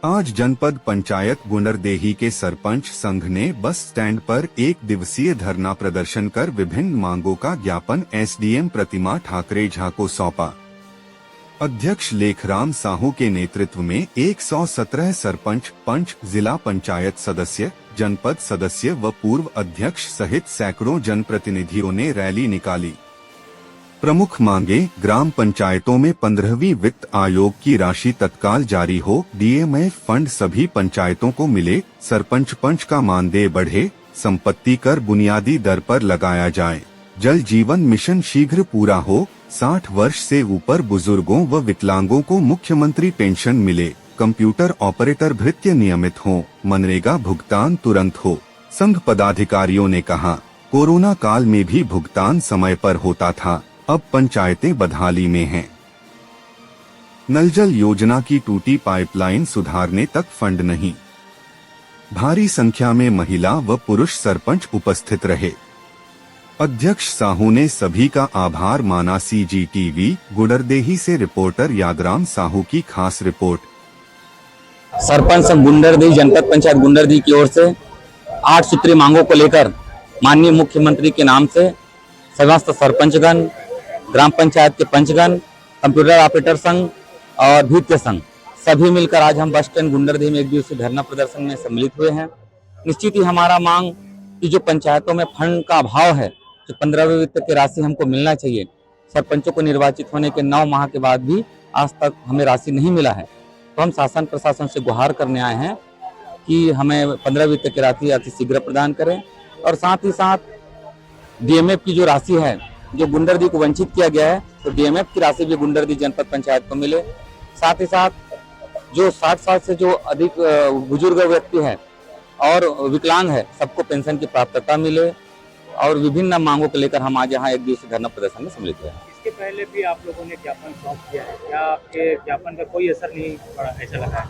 आज जनपद पंचायत गुंडरदेही के सरपंच संघ ने बस स्टैंड पर एक दिवसीय धरना प्रदर्शन कर विभिन्न मांगों का ज्ञापन एसडीएम प्रतिमा ठाकरे झा को सौंपा। अध्यक्ष लेखराम साहू के नेतृत्व में 117 सरपंच, पंच, जिला पंचायत सदस्य, जनपद सदस्य व पूर्व अध्यक्ष सहित सैकड़ों जनप्रतिनिधियों ने रैली निकाली। प्रमुख मांगे ग्राम पंचायतों में 15वीं वित्त आयोग की राशि तत्काल जारी हो, डीएमएफ फंड सभी पंचायतों को मिले, सरपंच पंच का मानदेय बढ़े, संपत्ति कर बुनियादी दर पर लगाया जाए, जल जीवन मिशन शीघ्र पूरा हो, 60 वर्ष से ऊपर बुजुर्गों व विकलांगों को मुख्यमंत्री पेंशन मिले, कंप्यूटर ऑपरेटर भृत्य नियमित हो, मनरेगा भुगतान तुरंत हो। संघ पदाधिकारियों ने कहा, कोरोना काल में भी भुगतान समय पर होता था, अब पंचायतें बदहाली में हैं। नल जल योजना की टूटी पाइपलाइन सुधारने तक फंड नहीं। भारी संख्या में महिला व पुरुष सरपंच उपस्थित रहे। अध्यक्ष साहू ने सभी का आभार माना। सीजीटीवी गुंडरदेही से रिपोर्टर यादराम साहू की खास रिपोर्ट। सरपंच गुंडरदेही जनपद पंचायत गुंडरदेही की ओर से 8 सूत्रीय मांगों को लेकर माननीय मुख्यमंत्री के नाम से समस्त सरपंचगण, ग्राम पंचायत के पंचगण, कंप्यूटर ऑपरेटर संघ और भृत्य संघ सभी मिलकर आज हम बस स्टैंड गुंडरदेही में एक दिवसीय धरना प्रदर्शन में सम्मिलित हुए हैं। निश्चित ही हमारा मांग कि जो पंचायतों में फंड का अभाव है, जो 15वें वित्त की राशि हमको मिलना चाहिए, सरपंचों को निर्वाचित होने के 9 माह के बाद भी आज तक हमें राशि नहीं मिला है। तो हम शासन प्रशासन से गुहार करने आए हैं कि हमें 15 वित्त की राशि अति शीघ्र प्रदान करें और साथ ही साथ डीएमएफ की जो राशि है, जो गुंडरदेही को वंचित किया गया है, तो डीएमएफ की राशि भी गुंडरदेही जनपद पंचायत को मिले। साथ ही साथ जो 60 साल से जो अधिक बुजुर्ग व्यक्ति है और विकलांग है, सबको पेंशन की प्राप्तता मिले और विभिन्न मांगों को लेकर हम आज यहाँ एक दिवसीय धरना प्रदर्शन में सम्मिलित हुए हैं। इसके पहले भी आप लोगों ने ज्ञापन सौंप किया है, क्या आपके ज्ञापन का कोई असर नहीं पड़ा, ऐसा लगा है?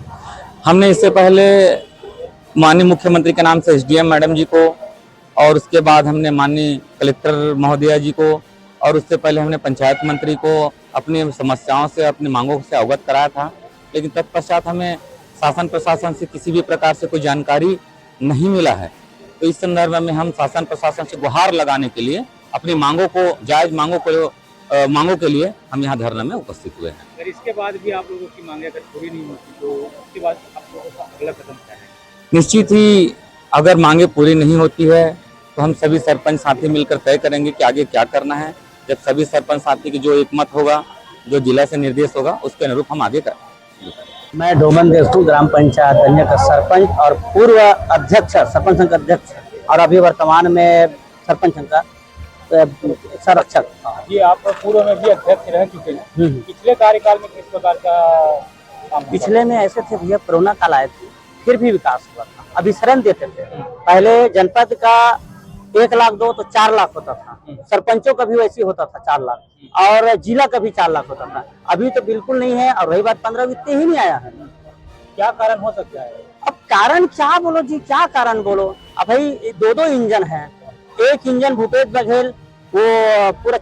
हमने इससे पहले माननीय मुख्यमंत्री के नाम से एसडीएम मैडम जी को और उसके बाद हमने माननीय कलेक्टर महोदया जी को और उससे पहले हमने पंचायत मंत्री को अपनी समस्याओं से, अपनी मांगों से अवगत कराया था, लेकिन तत्पश्चात हमें शासन प्रशासन से किसी भी प्रकार से कोई जानकारी नहीं मिला है। तो इस संदर्भ में हम शासन प्रशासन से गुहार लगाने के लिए अपनी मांगों को, जायज मांगों के लिए हम यहाँ धरना में उपस्थित हुए हैं। अगर इसके बाद भी आप लोगों की मांगे अगर पूरी नहीं होती तो उसके बाद आप लोगों का अगला कदम क्या है? निश्चित ही अगर मांगे पूरी नहीं होती है तो हम सभी सरपंच साथी मिलकर तय करेंगे कि आगे क्या करना है। जब सभी सरपंच साथी की जो एकमत होगा, जो जिला से निर्देश होगा, उसके अनुरूप हम आगे करेंगे। मैं डोमन देशू ग्राम पंचायत गंजा का सरपंच और पूर्व अध्यक्ष, सरपंच संघ अध्यक्ष और अभी वर्तमान में सरपंच संघ का संरक्षक। ये आप पूर्व में भी अध्यक्ष रह चुके हैं, पिछले कार्यकाल में किस प्रकार का? पिछले में ऐसे थे भैया, कोरोना काल आए थे, फिर भी विकास हुआ था, अभी शरण देते थे। पहले जनपद का 1 लाख दो तो 4 लाख होता था, सरपंचों का भी वैसे होता था 4 लाख और जिला का भी 4 लाख होता था। अभी तो बिल्कुल नहीं है और रही बात 15 वित्त ही नहीं आया है। क्या कारण हो सकता है? अब कारण क्या बोलो जी, क्या कारण बोलो? अब भाई 2 इंजन है, एक इंजन भूपेश बघेल वो पूरा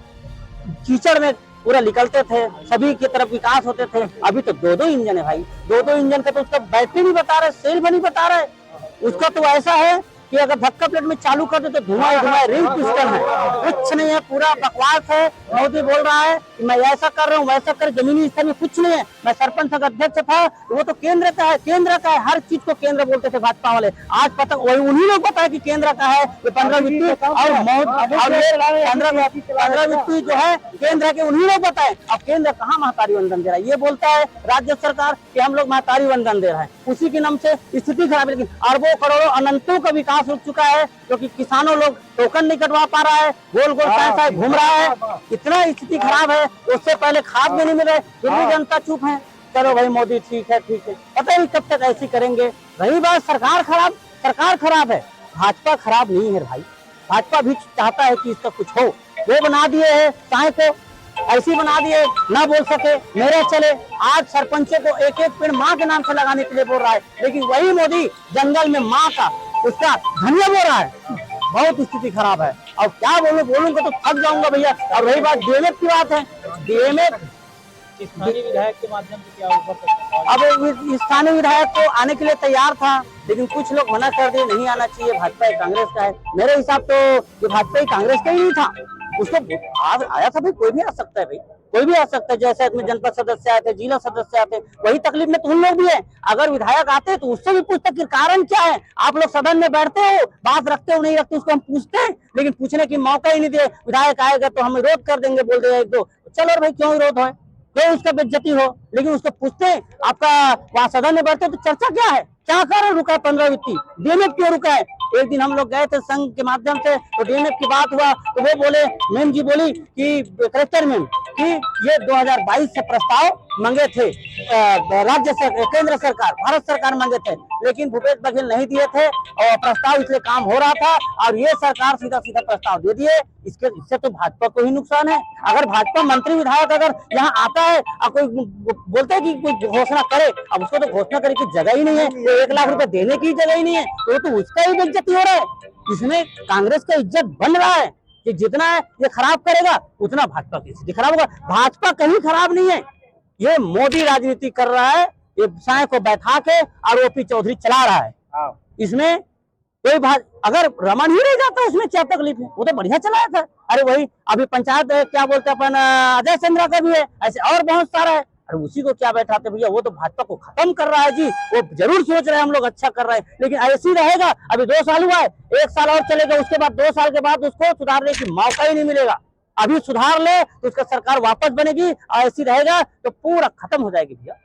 कीचड़ में पूरा निकलते थे, सभी की तरफ विकास होते थे। अभी तो 2 इंजन है भाई, 2 इंजन का तो उसका बैटरी नहीं बता रहा है, सेल भी नहीं बता रहा है। उसका तो ऐसा है कि अगर धक्का प्लेट में चालू कर दे तो धुआं रिंग पिस्टन है, कुछ नहीं है, पूरा बकवास है। मोदी बोल रहा है कि मैं ऐसा कर रहा हूँ, वैसा कर, जमीनी स्तर में कुछ नहीं है। मैं सरपंच संघ अध्यक्ष था, वो तो केंद्र का है, केंद्र का है, हर चीज को केंद्र बोलते थे भाजपा वाले। आज पता वही उन्हीं लोग पता है कि केंद्र का है, 15 वित्त और 15 वित्त जो है केंद्र के, उन्हीं लोग बताए। अब केंद्र कहाँ महतारी वंदन दे रहा है? ये बोलता है राज्य सरकार कि हम लोग महतारी वंदन दे रहे हैं, उसी के नाम से स्थिति खराब है। लेकिन अरबों करोड़ों अनंतों का विकास हो चुका है, क्योंकि किसानों लोग टोकन नहीं कटवा पा रहा है, गोल गोल पैसा घूम रहा है, इतना स्थिति खराब है। उससे पहले खाद भी नहीं मिल रहे, फिर भी जनता चुप है। चलो भाई मोदी ठीक है, पता नहीं कब तक ऐसी करेंगे। रही बात सरकार खराब है, भाजपा खराब नहीं है भाई। भाजपा भी चाहता है कि इसका कुछ हो, वो बना दिए है चाहे को ऐसी बना दिए, ना बोल सके मेरे चले। आज सरपंचों को एक पेड़ माँ के नाम से लगाने के लिए बोल रहा है, लेकिन वही मोदी जंगल में माँ का उसका धनिया बोल रहा है। बहुत स्थिति खराब है। अब क्या बोलूंगा तो थक जाऊंगा भैया। और रही बात डीएमएफ की बात है, डीएमएफ स्थानीय विधायक के माध्यम से क्या ऊपर तक? अब स्थानीय विधायक तो आने के लिए तैयार था, लेकिन कुछ लोग मना कर दिए, नहीं आना चाहिए, भाजपा कांग्रेस का है। मेरे हिसाब तो ये भाजपा कांग्रेस का ही नहीं था, उसको आया था भाई, कोई भी आ सकता है भाई, कोई भी आ सकता है। जैसे आदमी जनपद सदस्य आए थे, जिला सदस्य आते, वही तकलीफ में तो उन लोग भी है। अगर विधायक आते तो उससे भी पूछते कि कारण क्या है, आप लोग सदन में बैठते हो, बात रखते हो नहीं रखते, उसको हम पूछते हैं, लेकिन पूछने की मौका ही नहीं दिए। विधायक आएगा तो हम विरोध कर देंगे, बोल देगा एक दो, चलो भाई क्यों विरोध है, क्यों उसका बेइज्जती हो, लेकिन उसको पूछते हैं आपका वहाँ सदन में बैठते तो चर्चा क्या है, क्या कारण रुका है 15 वित्ती, डीएमएफ क्यों रुका है। एक दिन हम लोग गए थे संघ के माध्यम से, तो डीएमएफ की बात हुआ तो वो बोले, मैम जी बोली कि कलेक्टर मैम कि ये 2022 से प्रस्ताव मांगे थे राज्य सरकार, केंद्र सरकार, भारत सरकार मांगे थे, लेकिन भूपेश बघेल नहीं दिए थे और प्रस्ताव इसलिए काम हो रहा था, और ये सरकार सीधा सीधा प्रस्ताव दे दिए। इससे तो भाजपा को ही नुकसान है। अगर भाजपा मंत्री विधायक अगर यहाँ आता है और कोई बोलते है कि कोई घोषणा करे, अब उसको तो घोषणा करे की जगह ही नहीं है, तो 1 लाख रुपए देने की जगह ही नहीं है, तो उसका ही बेइज्जती हो रहा है। इसमें कांग्रेस का इज्जत बन रहा है कि जितना ये खराब करेगा उतना भाजपा की स्थिति खराब होगा। भाजपा कहीं खराब नहीं है, ये मोदी राजनीति कर रहा है, ये साय को बैठा के और ओपी चौधरी चला रहा है। इसमें कोई अगर रमन ही रह जाता उसमें क्या तकलीफ है, वो तो बढ़िया चलाया था। अरे वही अभी पंचायत क्या बोलते अपन अजय चंद्रा का भी है, ऐसे और बहुत सारा है, अरे उसी को क्या बैठाते भैया, वो तो भाजपा को खत्म कर रहा है जी। वो जरूर सोच रहे हैं हम लोग अच्छा कर रहे हैं, लेकिन ऐसे ही रहेगा। अभी 2 साल हुआ है, 1 साल और चलेगा, उसके बाद 2 साल के बाद उसको सुधारने की मौका ही नहीं मिलेगा। अभी सुधार ले तो उसका सरकार वापस बनेगी, और ऐसी रहेगा तो पूरा खत्म हो जाएगी भैया।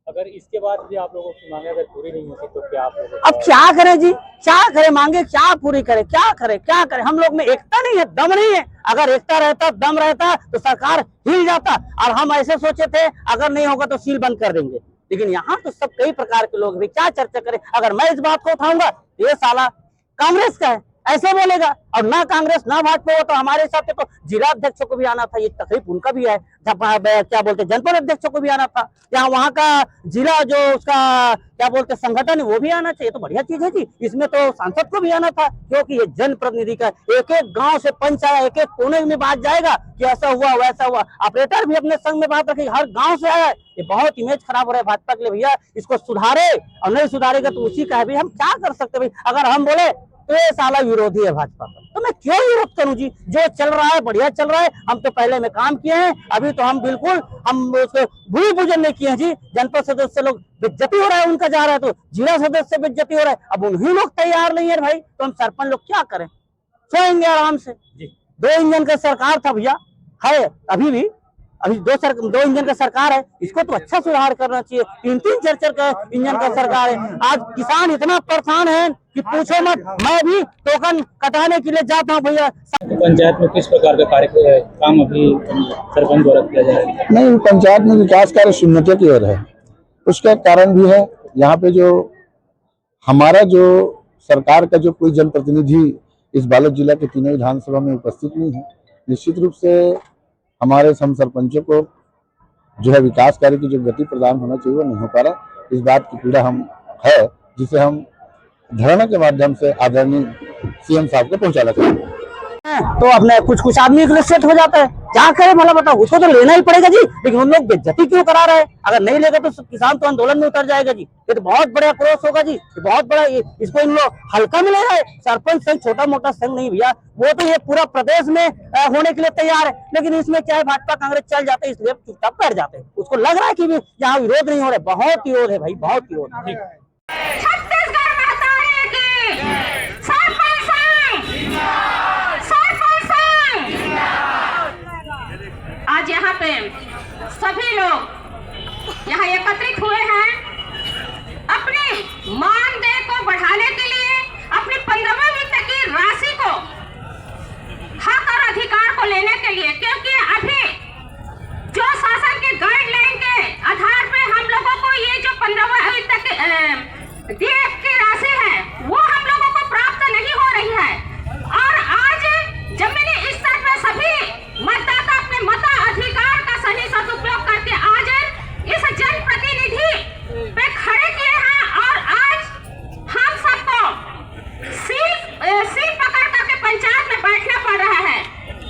अगर इसके बाद भी आप लोगों की मांगे अगर पूरी नहीं होती तो क्या आप लोग अब क्या करें जी, क्या करें, मांगे क्या पूरी करें, क्या करें क्या करें। हम लोग में एकता नहीं है, दम नहीं है। अगर एकता रहता, दम रहता तो सरकार हिल जाता। और हम ऐसे सोचे थे अगर नहीं होगा तो सील बंद कर देंगे, लेकिन यहाँ तो सब कई प्रकार के लोग भी क्या चर्चा करें। अगर मैं इस बात को उठाऊंगा ये साला कांग्रेस का है ऐसे बोलेगा, और ना कांग्रेस ना भाजपा हो तो हमारे हिसाब से तो जिला अध्यक्षों को भी आना था, ये तकलीफ उनका भी है। क्या बोलते जनपद अध्यक्षों को भी आना था, जहाँ वहाँ का जिला जो उसका क्या बोलते संगठन है वो भी आना चाहिए, तो बढ़िया चीज है जी। इसमें तो सांसद को भी आना था, क्योंकि ये जनप्रतिनिधि का एक एक गांव से पंच आया, एक एक कोने में बात जाएगा कि ऐसा हुआ वैसा हुआ। ऑपरेटर भी अपने संघ में बात रखेगी, हर गाँव से आया। ये बहुत इमेज खराब हो रहा है भाजपा के लिए भैया, इसको सुधारे, और नहीं सुधारेगा तो उसी का है भाई। हम क्या कर सकते भाई, अगर हम बोले तो ये साला विरोधी है भाजपा का, तो मैं क्यों विरोध करूं जी। जो चल रहा है बढ़िया चल रहा है, हम तो पहले में काम किए हैं, अभी तो हम बिल्कुल हम उसको भूमि पूजन नहीं किए हैं जी। जनपद सदस्य लोग बेइज्जती हो रहा है उनका जा रहा है, तो जिला सदस्य बेइज्जती हो रहा है। अब उन्हीं लोग तैयार नहीं है भाई, तो हम सरपंच लोग क्या करें, सोएंगे आराम से। 2 इंजन का सरकार था भैया, है अभी भी, अभी 2 इंजन का सरकार है, इसको तो अच्छा सुधार करना चाहिए। 3-3 4-4 का इंजन का सरकार है। आज किसान इतना परेशान है कि पूछो मत, मैं भी टोकन कटाने के लिए जाता हूँ भैया। पंचायत में किस प्रकार का काम अभी सरपंच द्वारा किया जा रहा है? नहीं, पंचायत में विकास कार्य शून्यता की ओर है। उसका कारण भी है, यहाँ पे जो हमारा जो सरकार का जो कोई जनप्रतिनिधि इस बालोद जिला के तीनों विधानसभा में उपस्थित नहीं है। निश्चित रूप से हमारे सम सरपंचों को जो है विकास कार्य की जो गति प्रदान होना चाहिए वो नहीं हो पा रहा। इस बात की पीड़ा हम है, जिसे हम धरना के माध्यम से आदरणीय सीएम साहब को पहुंचाना चाहिए। तो अपने कुछ आदमी के लिए सेट हो जाता है, क्या करे भला बताओ, उसको तो लेना ही पड़ेगा जी। लेकिन उन लोग बेइज्जती क्यों करा रहे हैं, अगर नहीं लेगा तो किसान तो आंदोलन में उतर जाएगा जी। ये तो बहुत बड़ा क्रोश होगा जी, ये बहुत बड़ा, इसको इन लोग हल्का में ले रहा है। सरपंच संघ छोटा मोटा संघ नहीं भैया, वो तो ये पूरा प्रदेश में होने के लिए तैयार है। लेकिन इसमें क्या है, भाजपा कांग्रेस चल जाते हैं, इसलिए चुपचाप बैठ जाते हैं। उसको लग रहा है कि यहाँ विरोध नहीं हो रहा है, बहुत विरोध है भाई, बहुत विरोध है। आज यहाँ पे सभी लोग यहाँ एकत्रित हुए हैं अपनी मानदेय को बढ़ाने के लिए, अपनी 15वें वित्त की राशि को हक और अधिकार को लेने के लिए। क्योंकि अभी जो शासन के गाइडलाइन के आधार पे हम लोगों को ये जो 15वें वित्त की राशि है वो हम लोगों को प्राप्त नहीं हो रही है। और आज जमीनी स्तर पर सभी मतदाता अपने मताधिकार का सही सदुपयोग करके आज इस जनप्रतिनिधि पे खड़े किए हैं। और आज हम सबको सील पकड़ करके पंचायत में बैठना पड़ रहा है।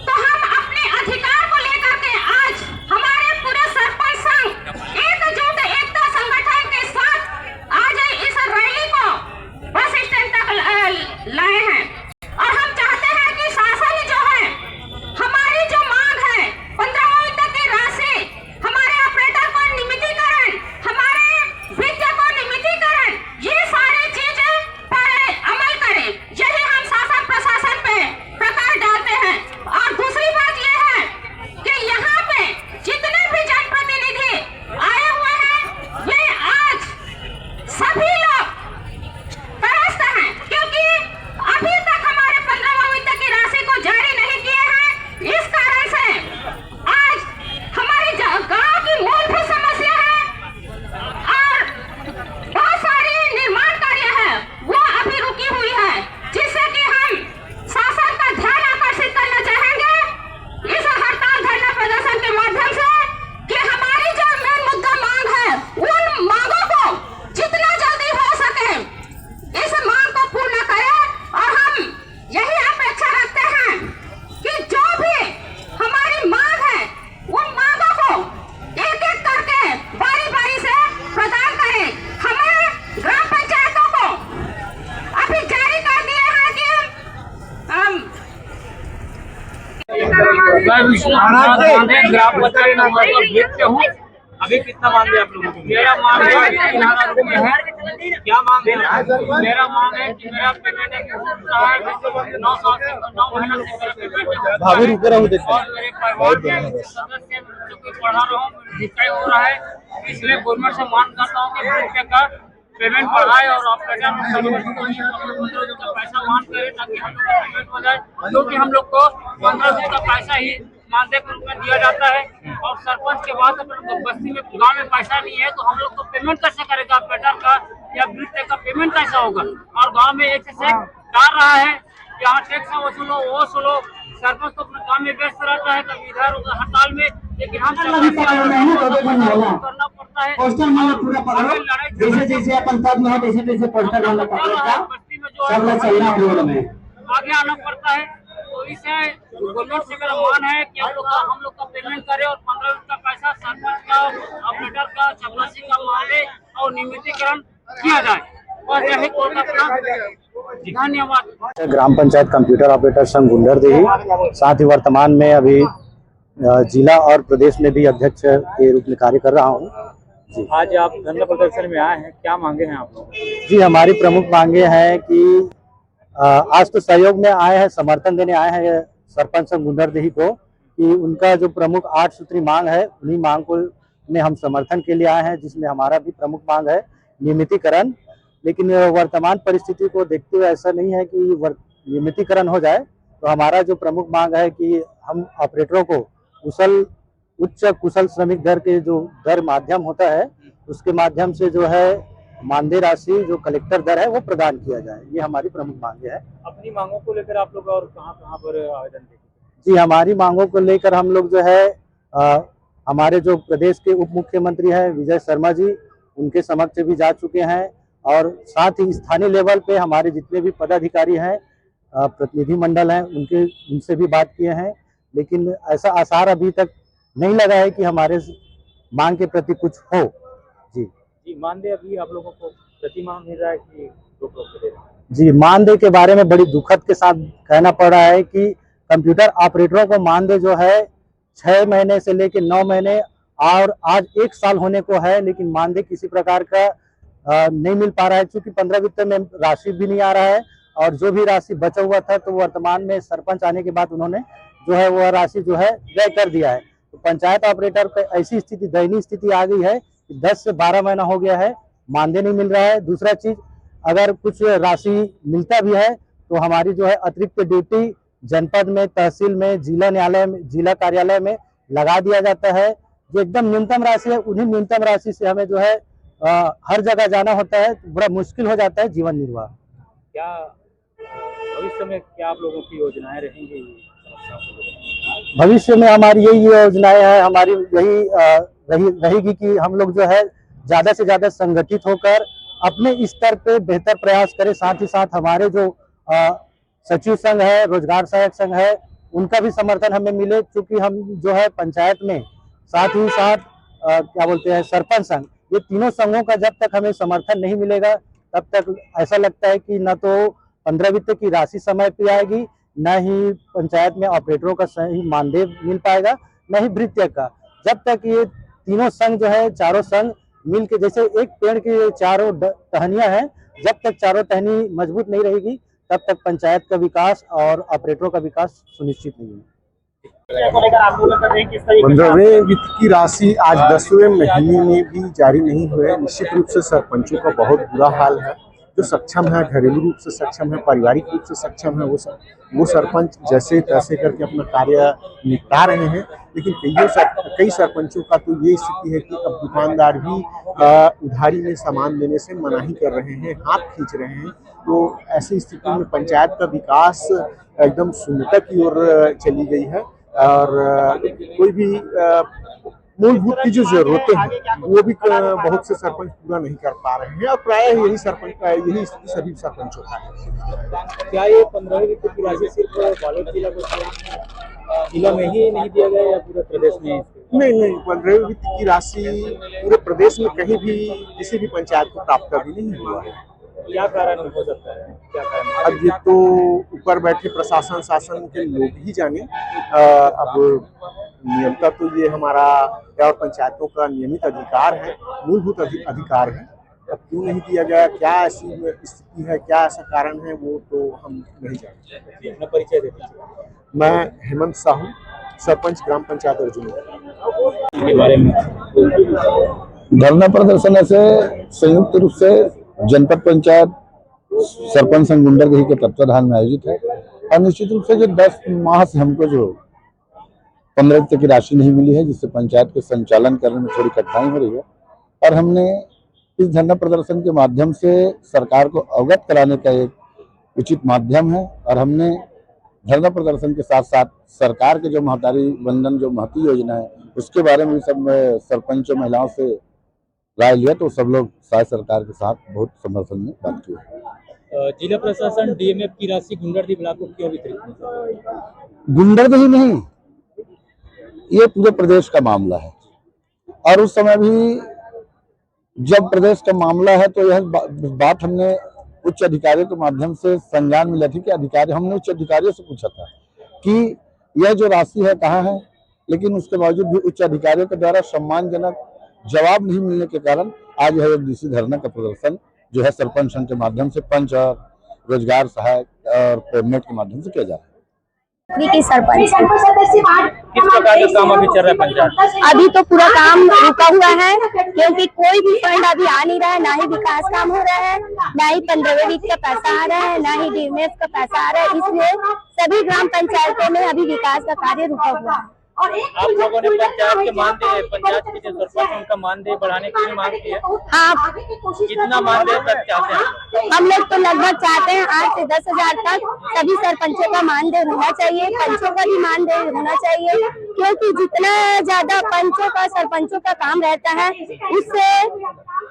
तो हम अपने अधिकार को लेकर के आज हमारे पूरे सरपंच मैं विश्वनाथ मानदेय ग्राम पंचायत नंबर पर देखते हूँ। अभी कितना मानदेय आप लोगों को? मेरा मानदेय 3,000 रुपये है। क्या मांग है? मेरा मांग है कि मेरा पेमेंट है 9 साल से 9 महीना से मेरा पेमेंट है और मेरे परिवार के सदस्य जो कि पढ़ा रहा हूँ, दिखाई हो रहा है। इसलिए गवर्नमेंट से मांग करता हूँ कि रुपये का पेमेंट बढ़ाए और ऑपरेटर का पैसा मांग करे ताकि हम लोग का पेमेंट हो जाए, क्योंकि हम लोग को 1500 का पैसा ही मानदेय के रूप में दिया जाता है और सरपंच के बाद अपने बस्ती में गांव में पैसा नहीं है तो हम लोग को पेमेंट कैसे करेगा? ऑपरेटर का या वृत्ति का पेमेंट कैसा होगा? और गांव में एक से एक डाल रहा है, यहाँ टैक्स वसूलो वो वसूलो। सरपंच तो अपने काम में व्यस्त रहता है, कभी इधर उधर हड़ताल में, लेकिन हम करना पड़ता है। जैसे जैसे अपन पद में हो तैसे तैसे पोस्टर बस्ती में जो आगे आना पड़ता है। तो इसे गवर्नमेंट से मेरा मान है कि हम लोग का पेमेंट करे और 15 का पैसा सरपंच का, ऑपरेटर का, चपरासी का मानदेय और नियमितीकरण किया जाए। और यही कोलकाता। धन्यवाद। ग्राम पंचायत कंप्यूटर ऑपरेटर संघ गुंडरदेही, साथ ही वर्तमान में अभी जिला और प्रदेश में भी अध्यक्ष के रूप में कार्य कर रहा हूँ। जी, आज आप धरना प्रदर्शन में आए हैं, क्या मांगे हैं आप लोग? जी, हमारी प्रमुख मांगे हैं कि आज तो सहयोग में आए हैं, समर्थन देने आए हैं सरपंच संघ गुंडरदेही को कि उनका जो प्रमुख 8 सूत्री मांग है, उन्हीं मांग को में हम समर्थन के लिए आए हैं, जिसमें हमारा भी प्रमुख मांग है नियमितीकरण। लेकिन वर्तमान परिस्थिति को देखते हुए ऐसा नहीं है कि नियमितीकरण हो जाए, तो हमारा जो प्रमुख मांग है कि हम ऑपरेटरों को उच्च कुशल श्रमिक दर के जो दर माध्यम होता है, उसके माध्यम से जो है मानदेय राशि जो कलेक्टर दर है वो प्रदान किया जाए। ये हमारी प्रमुख मांगे है। अपनी मांगों को लेकर आप लोग और कहां पर आवेदन देंगे? जी, हमारी मांगों को लेकर हम लोग जो है हमारे जो प्रदेश के उप मुख्यमंत्री हैं विजय शर्मा जी, उनके समक्ष भी जा चुके हैं और साथ ही स्थानीय लेवल पे हमारे जितने भी पदाधिकारी हैं, प्रतिनिधि मंडल हैं, उनसे भी बात किए हैं। लेकिन ऐसा आसार अभी तक नहीं लगा है कि हमारे मांग के प्रति कुछ हो। जी, मानदेय अभी आप लोगों को प्रति माह मिल रहा है कि 2 दे रहे हैं? जी, मानदेय के बारे में बड़ी दुखद के साथ कहना पड़ रहा है कि कंप्यूटर ऑपरेटरों को मानदेय जो है 6 महीने से लेकर 9 महीने और आज 1 साल होने को है, लेकिन मानदेय किसी प्रकार का नहीं मिल पा रहा है, क्योंकि 15 वित्त में राशि भी नहीं आ रहा है और जो भी राशि बचा हुआ था तो वर्तमान में सरपंच आने के बाद उन्होंने जो है वह राशि जो है व्यय कर दिया है। तो पंचायत ऑपरेटर को ऐसी स्थिति, दयनीय स्थिति आ गई है कि 10 से 12 महीना हो गया है, मानदेय नहीं मिल रहा है। दूसरा चीज, अगर कुछ राशि मिलता भी है तो हमारी जो है अतिरिक्त ड्यूटी जनपद में, तहसील में, जिला न्यायालय में, जिला कार्यालय में लगा दिया जाता है। जो एकदम न्यूनतम राशि है, उन्हीं न्यूनतम राशि से हमें जो है हर जगह जाना होता है, तो बड़ा मुश्किल हो जाता है जीवन निर्वाह। क्या भविष्य में क्या आप लोगों की योजनाएं रहेंगी? भविष्य में हमारी यही योजनाएं हैं, हमारी यही रहेगी कि हम लोग जो है ज्यादा से ज्यादा संगठित होकर अपने स्तर पे बेहतर प्रयास करें। साथ ही साथ हमारे जो सचिव संघ है, रोजगार सहायक संघ है, उनका भी समर्थन हमें मिले, क्योंकि हम जो है पंचायत में साथ ही साथ क्या बोलते हैं सरपंच संघ, ये तीनों संघों का जब तक हमें समर्थन नहीं मिलेगा तब तक ऐसा लगता है कि न तो 15 वित्त की राशि समय पे आएगी, न ही पंचायत में ऑपरेटरों का सही मानदेय मिल पाएगा, न ही भृत्य का। जब तक ये तीनों संघ जो है, चारों संघ मिल के, जैसे एक पेड़ की चारों टहनियां हैं, जब तक चारों टहनी मजबूत नहीं रहेगी तब तक पंचायत का विकास और ऑपरेटरों का विकास सुनिश्चित नहीं है। 15वें वित्त की राशि आज 10वें महीने में भी जारी नहीं हुए। निश्चित रूप से सरपंचों का बहुत बुरा हाल है। जो सक्षम है, घरेलू रूप से सक्षम है, पारिवारिक रूप से सक्षम है, वो सरपंच जैसे तैसे करके अपना कार्य निपटा रहे हैं। लेकिन कई सरपंचों का तो ये स्थिति है कि अब दुकानदार भी उधारी में सामान देने से मनाही कर रहे हैं, हाथ खींच रहे हैं। तो ऐसी स्थिति में पंचायत का विकास एकदम शून्यता की ओर चली गई है और कोई भी मूलभूत की जो जरूरतें हैं वो भी बहुत से सरपंच पूरा नहीं कर पा रहे हैं और प्राय यही स्थिति सभी सरपंचों का है। क्या ये 15वीं वित्त की राशि सिर्फ बालोद जिला को जिला में ही नहीं दिया गया या पूरे प्रदेश में? नहीं, 15वीं वित्त की राशि पूरे प्रदेश में कहीं भी किसी भी पंचायत को प्राप्त अभी नहीं हुआ है। क्या कारण हो सकता है, क्या कारण? अब ये तो ऊपर बैठे प्रशासन शासन के लोग ही जाने। अब नियमता तो ये हमारा और पंचायतों का नियमित अधिकार है, मूलभूत अधिकार है। अब क्यों नहीं दिया गया, क्या ऐसी स्थिति है, क्या ऐसा कारण है, वो तो हम नहीं जानते। अपना परिचय दे दीजिए। मैं हेमंत साहू, सरपंच ग्राम पंचायत अर्जुन के बारे में धरना प्रदर्शन ऐसे संयुक्त रूप से जनपद पंचायत सरपंच संघ गुंडरदेही के तत्वाधान में आयोजित है। और निश्चित रूप से जो 10 माह से हमको जो 15 तक की राशि नहीं मिली है, जिससे पंचायत के संचालन करने में थोड़ी कठिनाई हो रही है, और हमने इस धरना प्रदर्शन के माध्यम से सरकार को अवगत कराने का एक उचित माध्यम है। और हमने धरना प्रदर्शन के साथ साथ सरकार के जो महतारी वंदन जो महती योजना है, उसके बारे में सब सरपंचों महिलाओं से राय लिया, तो सब लोग शायद सरकार के साथ बहुत समर्थन में बात की। जिला प्रशासन डीएमएफ की राशि गुंडरदेही ब्लॉक को क्यों वितरित नहीं कर रहा है? गुंडरदेही नहीं, ये पूरे प्रदेश का मामला है। और उस समय भी जब प्रदेश का मामला है तो यह बात हमने उच्च अधिकारियों के माध्यम से संज्ञान में थी कि अधिकारी, हमने उच्च अधिकारियों से पूछा था कि यह जो राशि है कहाँ है, लेकिन उसके बावजूद भी उच्च अधिकारियों के द्वारा सम्मानजनक जवाब नहीं मिलने के कारण आज यह एक दिवसीय धरना का प्रदर्शन जो है सरपंच संघ के माध्यम से पंच और रोजगार सहायक और पेमेंट के माध्यम से किया जा रहा है। की सरपंच किस प्रकार का काम अभी चल रहा है पंचायत? अभी तो पूरा काम रुका हुआ है क्योंकि कोई भी फंड अभी आ नहीं रहा है, ना ही विकास काम हो रहा है, ना ही 15वें वित्त का पैसा आ रहा है, ना ही डीएमएफ का पैसा आ रहा है। इसलिए सभी ग्राम पंचायतों में अभी विकास का कार्य रुका हुआ है। आप लोगों ने पंचायत के मानदेय, पंचायत के जो सरपंच उनका मानदेय बढ़ाने की मांग की है। हाँ, कितना मानदेय तक चाहते हैं? हम लोग तो लगभग चाहते हैं 8 से 10,000 तक सभी सरपंचों का मानदेय होना चाहिए, पंचों का भी मानदेय होना चाहिए, क्योंकि जितना ज्यादा पंचों का सरपंचों का काम रहता है उससे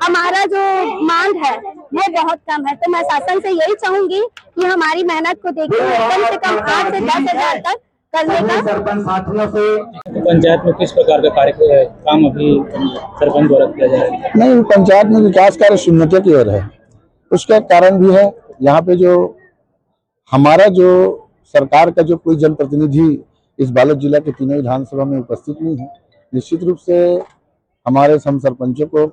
हमारा जो मांग है वो बहुत कम है। तो मैं शासन से यही चाहूंगी कि हमारी मेहनत को देखिए, कम से कम 8 से 10,000 तक करने का। पंचायत में किस प्रकार का कार्य काम अभी सरपंच द्वारा किया जा रहा है? नहीं, पंचायत में विकास कार्य शून्यता की ओर है। उसका कारण भी है, यहाँ पे जो हमारा जो सरकार का जो कोई जनप्रतिनिधि इस बालोद जिला के तीनों विधानसभा में उपस्थित नहीं है। निश्चित रूप से हमारे हम सरपंचों को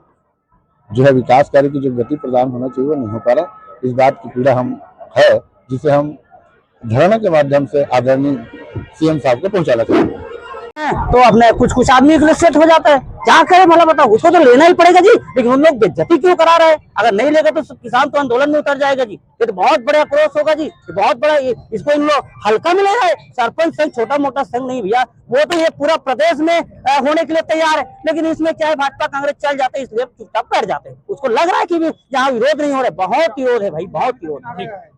जो है विकास कार्य की जो गति प्रदान होना चाहिए वो नहीं हो पा रहा। इस बात की पीड़ा हम है, जिसे हम धरना के माध्यम से आदरणीय सीएम साहब को पहुंचाना चाहिए। तो अपने कुछ आदमी के लिए सेट हो जाता है, क्या करे भला बताओ, उसको तो लेना ही पड़ेगा जी। लेकिन उन लोग बेइज्जती क्यों करा रहे हैं? अगर नहीं लेगा तो किसान तो आंदोलन में उतर जाएगा जी। ये तो बहुत बड़ा आक्रोश होगा जी, ये बहुत बड़ा, इसको इन लोग हल्का में ले रहा है। सरपंच संघ छोटा मोटा संघ नहीं भैया, वो तो ये पूरा प्रदेश में होने के लिए तैयार है। लेकिन इसमें चाहे भाजपा कांग्रेस चल जाते हैं, इसलिए चुपचाप बैठ जाते हैं। उसको लग रहा है कि यहाँ विरोध नहीं हो रहा है। बहुत विरोध है भाई, बहुत विरोध।